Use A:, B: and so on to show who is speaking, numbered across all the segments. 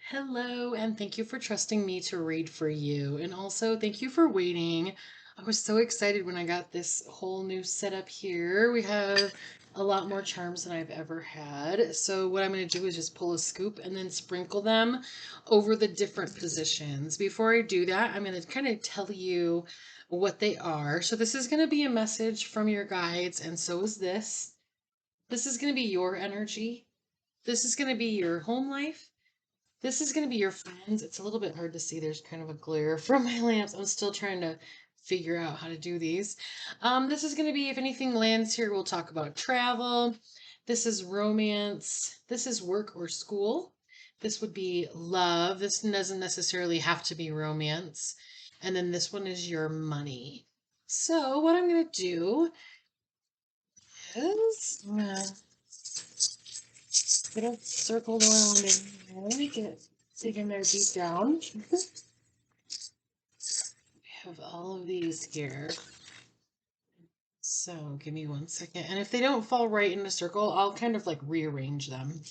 A: Hello, and thank you for trusting me to read for you. And also, thank you for waiting. I was so excited when I got this whole new setup here. We have a lot more charms than I've ever had. So, what I'm going to do is just pull a scoop and then sprinkle them over the different positions. Before I do that, I'm going to kind of tell you what they are. So, this is going to be a message from your guides, and so is this. This is going to be your energy. This is going to be your home life. This is going to be your friends. It's a little bit hard to see. There's kind of a glare from my lamps. I'm still trying to figure out how to do these. This is going to be if anything lands here, we'll talk about travel. This is romance. This is work or school. This would be love. This doesn't necessarily have to be romance. And then this one is your money. So what I'm going to do is I'm going to get a circle around in here. Get dig in there deep down. We have all of these here. So give me 1 second. And if they don't fall right in a circle, I'll kind of like rearrange them.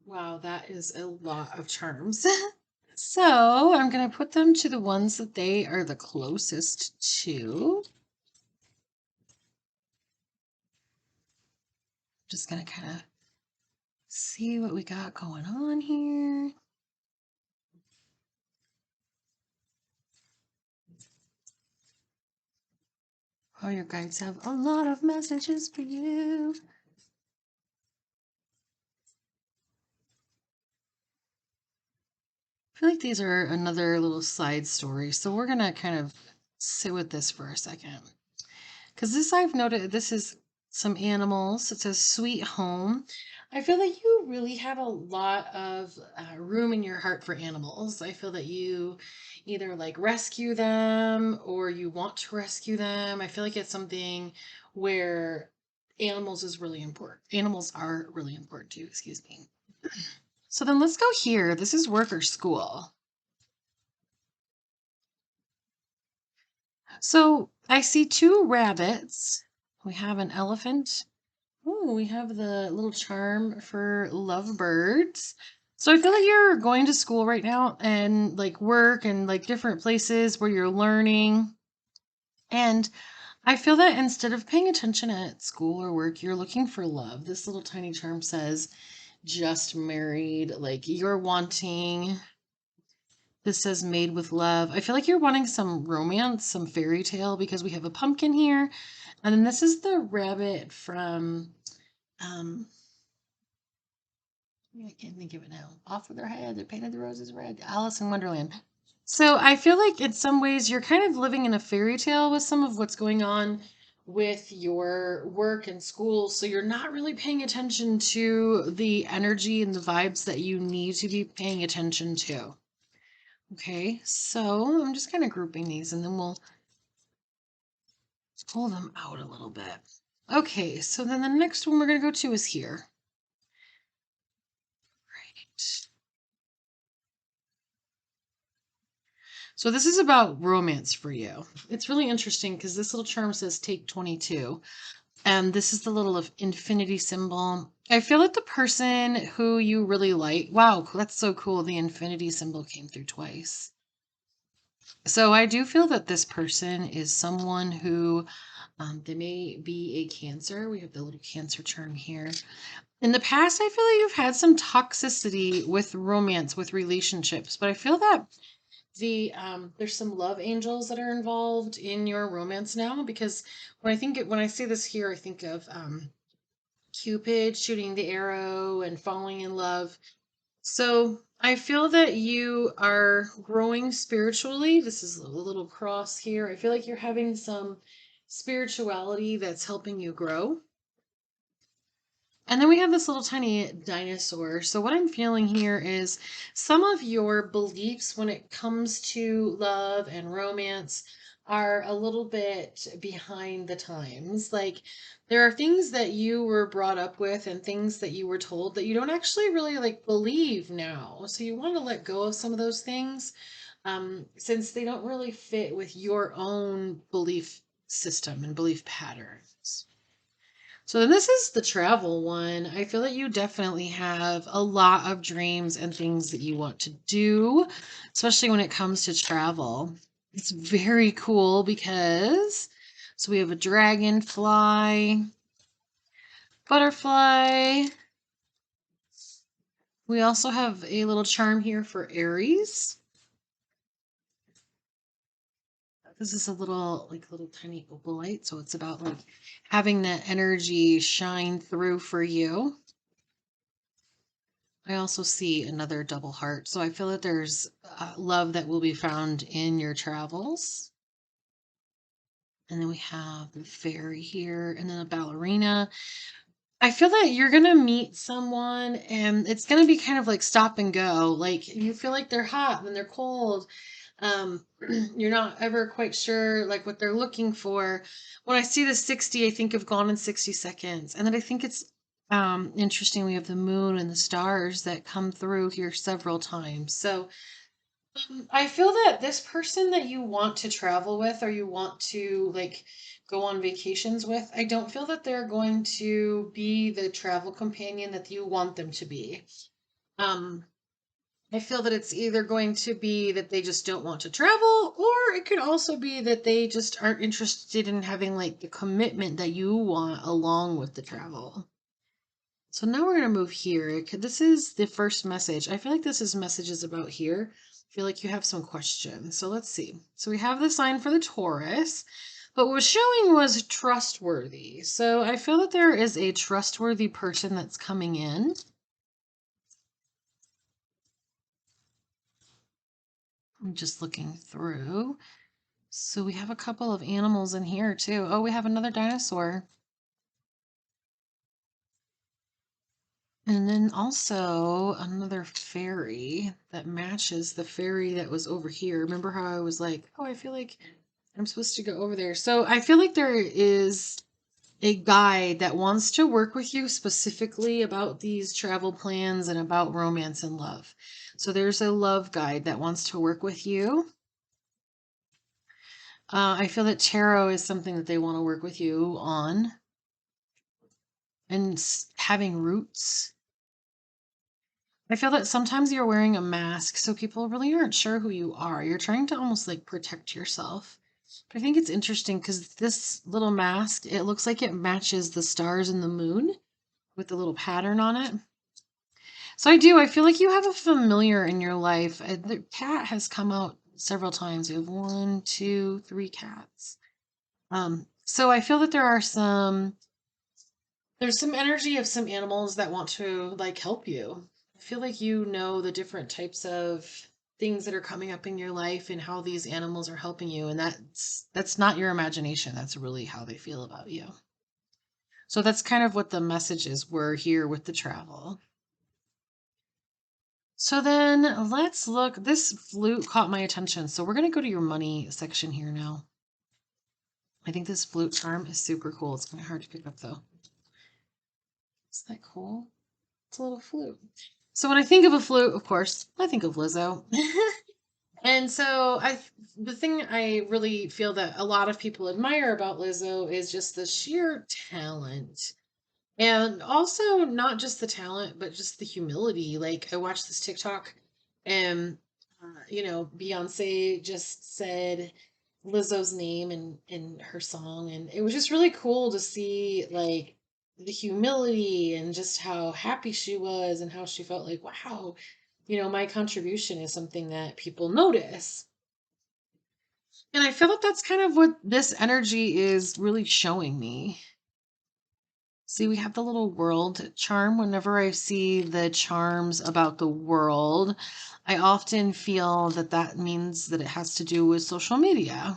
A: Wow, that is a lot of charms. So I'm going to put them to the ones that they are the closest to. Just going to kind of see what we got going on here. Oh, your guides have a lot of messages for you. I feel like these are another little side story, so we're gonna kind of sit with this for a second. Because this I've noted, this is some animals. It says sweet home. I feel like you really have a lot of room in your heart for animals. I feel that you either like rescue them or you want to rescue them. I feel like it's something where animals is really important. Animals are really important too, excuse me. So then let's go here. This is work or school. So I see two rabbits. We have an elephant. Oh, we have the little charm for lovebirds. So I feel like you're going to school right now and like work and like different places where you're learning. And I feel that instead of paying attention at school or work, you're looking for love. This little tiny charm says just married, like you're wanting. This says made with love. I feel like you're wanting some romance, some fairy tale because we have a pumpkin here. And then this is the rabbit from I can't think of it now. Off with their head, they painted the roses red. Alice in Wonderland. So I feel like in some ways you're kind of living in a fairy tale with some of what's going on with your work and school. So you're not really paying attention to the energy and the vibes that you need to be paying attention to. Okay, so I'm just kind of grouping these and then we'll pull them out a little bit. Okay, so then the next one we're going to go to is here. Right. So this is about romance for you. It's really interesting because this little charm says take 22. And this is the little infinity symbol. I feel like the person who you really like, wow, that's so cool. The infinity symbol came through twice. So I do feel that this person is someone who they may be a Cancer. We have the little Cancer charm here. In the past, I feel like you've had some toxicity with romance, with relationships, but I feel that there's some love angels that are involved in your romance now because when I see this here, I think of Cupid shooting the arrow and falling in love. So I feel that you are growing spiritually. This is a little cross here. I feel like you're having some spirituality that's helping you grow. And then we have this little tiny dinosaur. So what I'm feeling here is some of your beliefs when it comes to love and romance are a little bit behind the times. Like there are things that you were brought up with and things that you were told that you don't actually really like believe now. So you want to let go of some of those things since they don't really fit with your own belief system and belief patterns. So then this is the travel one. I feel that you definitely have a lot of dreams and things that you want to do, especially when it comes to travel. It's very cool because so we have a dragonfly, butterfly. We also have a little charm here for Aries. This is a little tiny opalite, so it's about like having that energy shine through for you. I also see another double heart, so I feel that there's love that will be found in your travels. And then we have the fairy here, and then a ballerina. I feel that you're gonna meet someone, and it's gonna be kind of like stop and go. Like you feel like they're hot, then they're cold. Um, you're not ever quite sure like what they're looking for. When I see the 60, I think of Gone in 60 Seconds. And then I think it's interesting we have the moon and the stars that come through here several times. So I feel that this person that you want to travel with or you want to like go on vacations with, I don't feel that they're going to be the travel companion that you want them to be. Um, I feel that it's either going to be that they just don't want to travel, or it could also be that they just aren't interested in having like the commitment that you want along with the travel. So now we're going to move here. This is the first message. I feel like this is messages about here. I feel like you have some questions. So let's see. So we have the sign for the Taurus, but what was showing was trustworthy. So I feel that there is a trustworthy person that's coming in. I'm just looking through. So we have a couple of animals in here too. Oh, we have another dinosaur. And then also another fairy that matches the fairy that was over here. Remember how I was like, oh, I feel like I'm supposed to go over there. So I feel like there is a guide that wants to work with you specifically about these travel plans and about romance and love. So there's a love guide that wants to work with you. I feel that tarot is something that they want to work with you on. And having roots. I feel that sometimes you're wearing a mask, so people really aren't sure who you are. You're trying to almost like protect yourself. But I think it's interesting because this little mask, it looks like it matches the stars and the moon with the little pattern on it. So I feel like you have a familiar in your life. The cat has come out several times. You have one, two, three cats. So I feel that there's some energy of some animals that want to like help you. I feel like you know the different types of things that are coming up in your life and how these animals are helping you, and that's not your imagination. That's really how they feel about you. So that's kind of what the messages were here with the travel. So then let's look. This flute caught my attention. So we're going to go to your money section here now. I think this flute charm is super cool. It's kind of hard to pick up though. Isn't that cool? It's a little flute. So when I think of a flute, of course, I think of Lizzo. And so the thing I really feel that a lot of people admire about Lizzo is just the sheer talent. And also not just the talent, but just the humility. Like I watched this TikTok and Beyonce just said Lizzo's name in her song, and it was just really cool to see like the humility and just how happy she was and how she felt like, wow, my contribution is something that people notice. And I feel like that's kind of what this energy is really showing me. See, we have the little world charm. Whenever I see the charms about the world, I often feel that that means that it has to do with social media.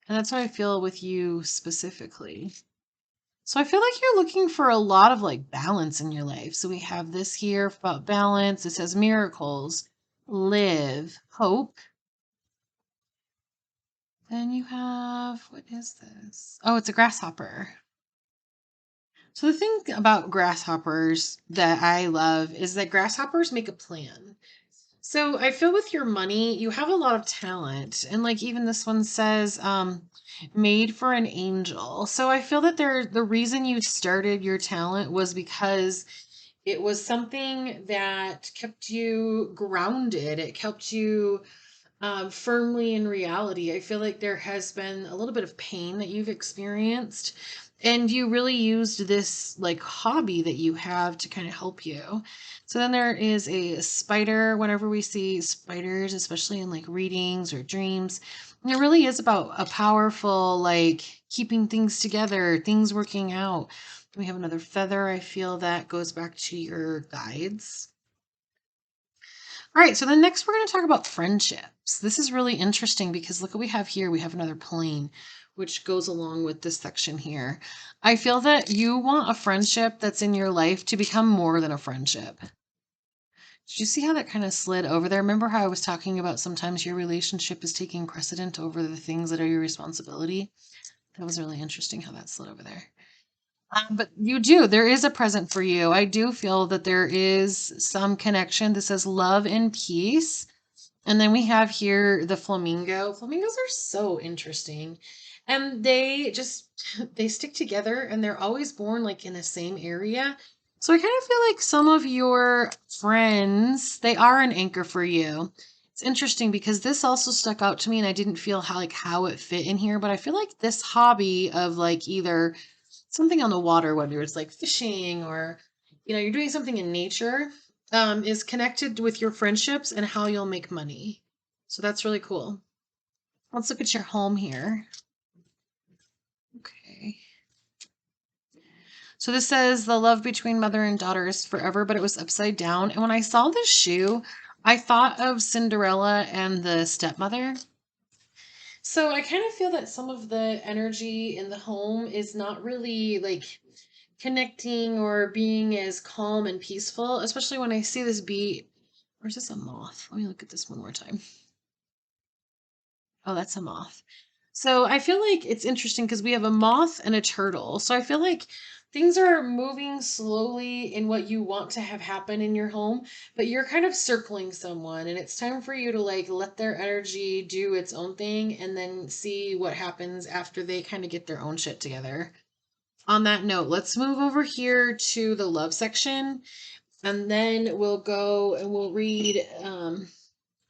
A: And that's how I feel with you specifically. So I feel like you're looking for a lot of like balance in your life. So we have this here about balance. It says miracles, live, hope. Then you have, what is this? Oh, it's a grasshopper. So the thing about grasshoppers that I love is that grasshoppers make a plan. So I feel with your money, you have a lot of talent. And like even this one says, made for an angel. So I feel that the reason you started your talent was because it was something that kept you grounded. It kept you firmly in reality. I feel like there has been a little bit of pain that you've experienced, and you really used this like hobby that you have to kind of help you. So then there is a spider. Whenever we see spiders, especially in like readings or dreams, it really is about a powerful, like keeping things together, things working out. We have another feather. I feel that goes back to your guides. All right, so then next we're going to talk about friendships. This is really interesting because look what we have here. We have another plane, which goes along with this section here. I feel that you want a friendship that's in your life to become more than a friendship. Did you see how that kind of slid over there? Remember how I was talking about sometimes your relationship is taking precedent over the things that are your responsibility? That was really interesting how that slid over there. But you do. There is a present for you. I do feel that there is some connection. This says love and peace. And then we have here the flamingo. Flamingos are so interesting. And they just they stick together and they're always born like in the same area. So I kind of feel like some of your friends, they are an anchor for you. It's interesting because this also stuck out to me and I didn't feel how it fit in here, but I feel like this hobby of like either something on the water, whether it's like fishing or you're doing something in nature, is connected with your friendships and how you'll make money. So that's really cool. Let's look at your home here. Okay. So this says the love between mother and daughter is forever, but it was upside down. And when I saw this shoe, I thought of Cinderella and the stepmother. So I kind of feel that some of the energy in the home is not really like connecting or being as calm and peaceful, especially when I see this bee. Or is this a moth? Let me look at this one more time. Oh, that's a moth. So I feel like it's interesting because we have a moth and a turtle. So I feel like things are moving slowly in what you want to have happen in your home, but you're kind of circling someone and it's time for you to like let their energy do its own thing and then see what happens after they kind of get their own shit together. On that note, let's move over here to the love section and then we'll go and we'll read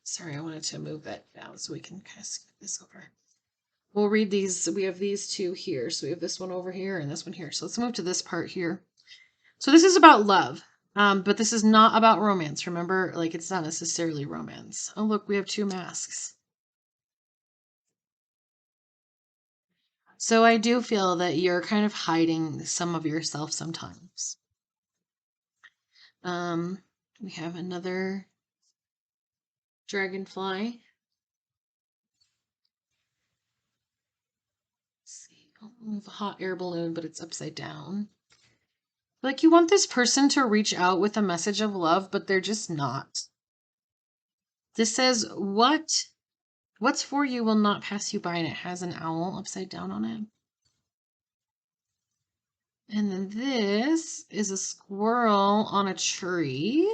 A: sorry, I wanted to move that down so we can kind of skip this over. We'll read these. We have these two here. So we have this one over here and this one here. So let's move to this part here. So this is about love. But this is not about romance. Remember, like it's not necessarily romance. Oh, look, we have two masks. So I do feel that you're kind of hiding some of yourself sometimes. We have another dragonfly. Let's see. Oh, we have a hot air balloon, but it's upside down. Like you want this person to reach out with a message of love, but they're just not. This says, what's for you will not pass you by, and it has an owl upside down on it. And then this is a squirrel on a tree.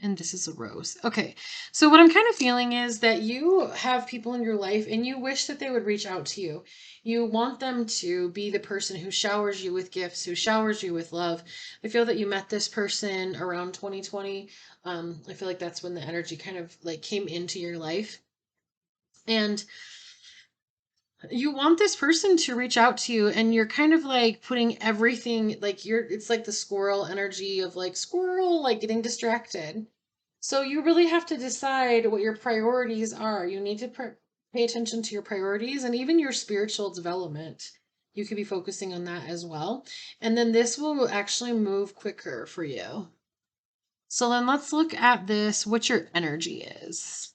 A: And this is a rose. Okay. So what I'm kind of feeling is that you have people in your life and you wish that they would reach out to you. You want them to be the person who showers you with gifts, who showers you with love. I feel that you met this person around 2020. I feel like that's when the energy kind of like came into your life. And you want this person to reach out to you and you're kind of like putting everything like it's like the squirrel energy of like squirrel like getting distracted. So you really have to decide what your priorities are. You need to pay attention to your priorities and even your spiritual development. You could be focusing on that as well. And then this will actually move quicker for you. So then let's look at this, what your energy is.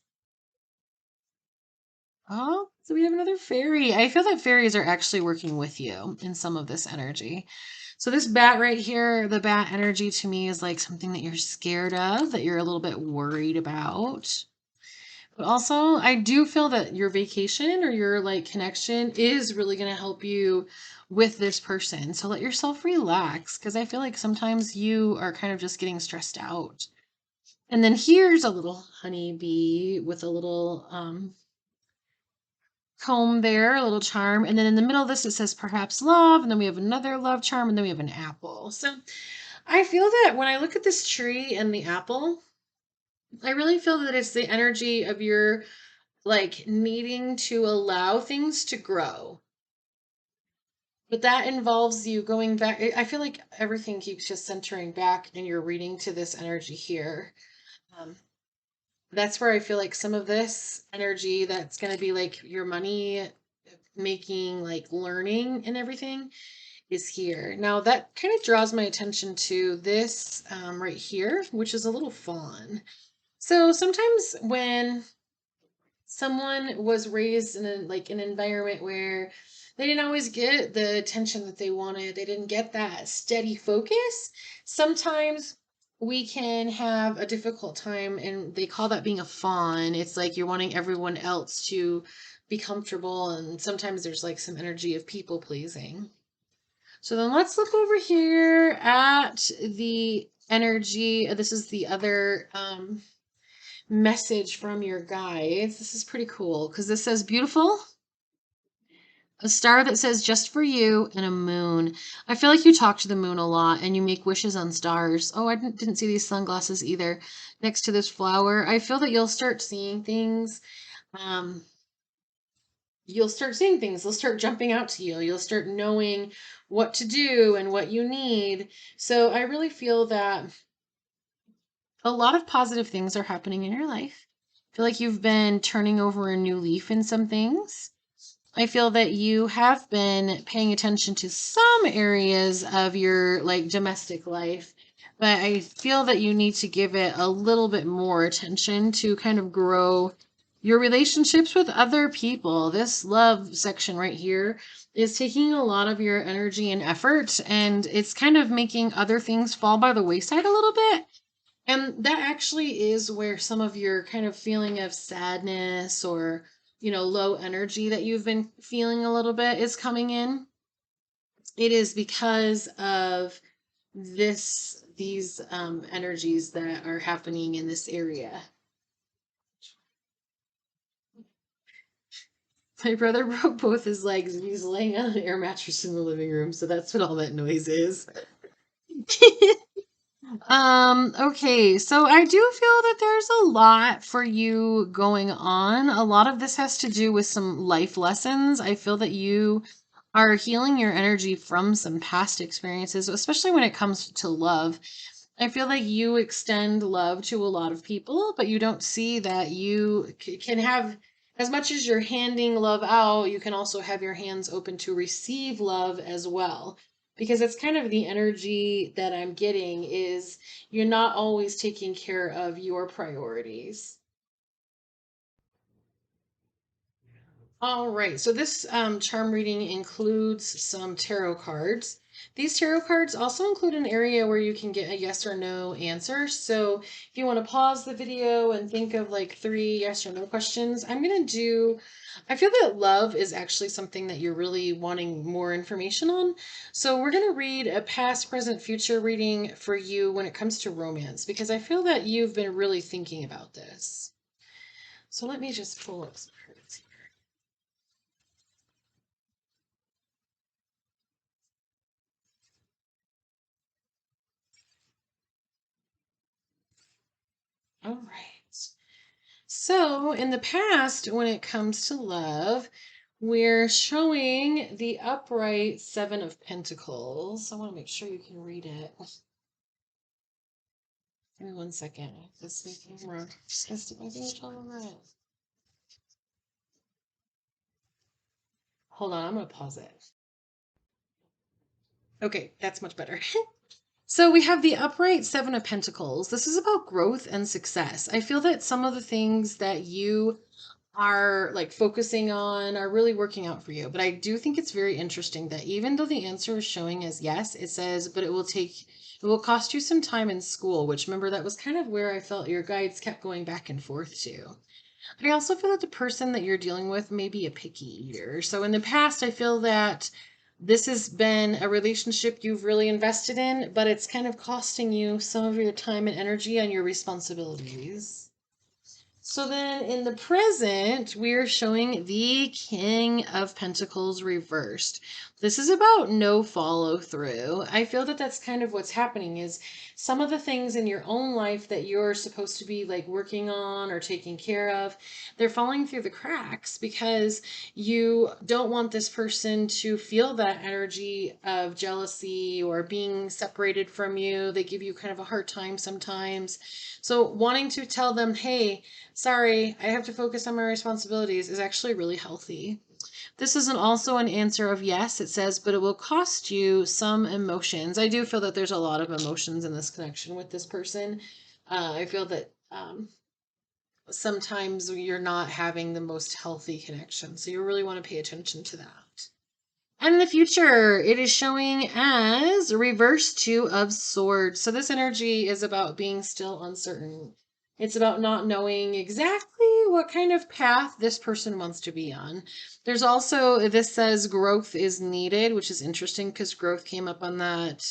A: Oh, so we have another fairy. I feel that fairies are actually working with you in some of this energy. So this bat right here, the bat energy to me is like something that you're scared of, that you're a little bit worried about. But also, I do feel that your vacation or your like connection is really going to help you with this person. So let yourself relax because I feel like sometimes you are kind of just getting stressed out. And then here's a little honeybee with a little comb there, a little charm. And then in the middle of this, it says perhaps love. And then we have another love charm. And then we have an apple. So I feel that when I look at this tree and the apple, I really feel that it's the energy of your like needing to allow things to grow. But that involves you going back. I feel like everything keeps just centering back and you're reading to this energy here. Um, that's where I feel like some of this energy that's going to be like your money making, like learning and everything is here. Now that kind of draws my attention to this right here, which is a little fawn. So sometimes when someone was raised in a like an environment where they didn't always get the attention that they wanted, they didn't get that steady focus, sometimes we can have a difficult time, and they call that being a fawn. It's like you're wanting everyone else to be comfortable, and sometimes there's like some energy of people pleasing. So then let's look over here at the energy. This is the other message from your guides. This is pretty cool because this says beautiful, a star that says just for you, and a moon. I feel like you talk to the moon a lot and you make wishes on stars. Oh, I didn't see these sunglasses either next to this flower. I feel that you'll start seeing things. Um, you'll start seeing things. They'll start jumping out to you. You'll start knowing what to do and what you need. So I really feel that a lot of positive things are happening in your life. I feel like you've been turning over a new leaf in some things. I feel that you have been paying attention to some areas of your like domestic life, but I feel that you need to give it a little bit more attention to kind of grow your relationships with other people. This love section right here is taking a lot of your energy and effort, and it's kind of making other things fall by the wayside a little bit. And that actually is where some of your kind of feeling of sadness or, low energy that you've been feeling a little bit is coming in. It is because of these energies that are happening in this area. My brother broke both his legs and he's laying on an air mattress in the living room, so that's what all that noise is. Okay, so I do feel that there's a lot for you going on. A lot of this has to do with some life lessons. I feel that you are healing your energy from some past experiences, especially when it comes to love. I feel like you extend love to a lot of people, but you don't see that you can have, as much as you're handing love out, you can also have your hands open to receive love as well. Because it's kind of the energy that I'm getting is you're not always taking care of your priorities. All right, so this charm reading includes some tarot cards. These tarot cards also include an area where you can get a yes or no answer. So if you want to pause the video and think of like 3 yes or no questions, I feel that love is actually something that you're really wanting more information on. So we're going to read a past, present, future reading for you when it comes to romance, because I feel that you've been really thinking about this. So let me just pull up some cards here. All right. So, in the past, when it comes to love, we're showing the upright Seven of Pentacles. I want to make sure you can read it. Give me 1 second. This camera. Hold on, I'm going to pause it. Okay, that's much better. So we have the upright Seven of Pentacles. This is about growth and success. I feel that some of the things that you are like focusing on are really working out for you. But I do think it's very interesting that even though the answer is showing as yes, it says, but it will cost you some time in school, which remember that was kind of where I felt your guides kept going back and forth to. I also feel that the person that you're dealing with may be a picky eater. So in the past, I feel that This has been a relationship you've really invested in, but it's kind of costing you some of your time and energy and your responsibilities. So then in the present, we're showing the King of Pentacles reversed. This is about no follow through. I feel that that's kind of what's happening is some of the things in your own life that you're supposed to be like working on or taking care of, they're falling through the cracks because you don't want this person to feel that energy of jealousy or being separated from you. They give you kind of a hard time sometimes. So wanting to tell them, hey, sorry, I have to focus on my responsibilities is actually really healthy. This isn't also an answer of yes, it says, but it will cost you some emotions. I do feel that there's a lot of emotions in this connection with this person. I feel that sometimes you're not having the most healthy connection. So you really want to pay attention to that. And in the future, it is showing as reverse two of swords. So this energy is about being still uncertain. It's about not knowing exactly what kind of path this person wants to be on. There's also, this says growth is needed, which is interesting because growth came up on that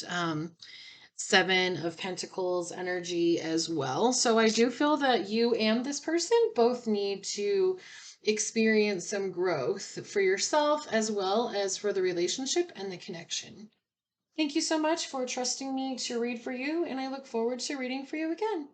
A: Seven of Pentacles energy as well. So I do feel that you and this person both need to experience some growth for yourself as well as for the relationship and the connection. Thank you so much for trusting me to read for you, and I look forward to reading for you again.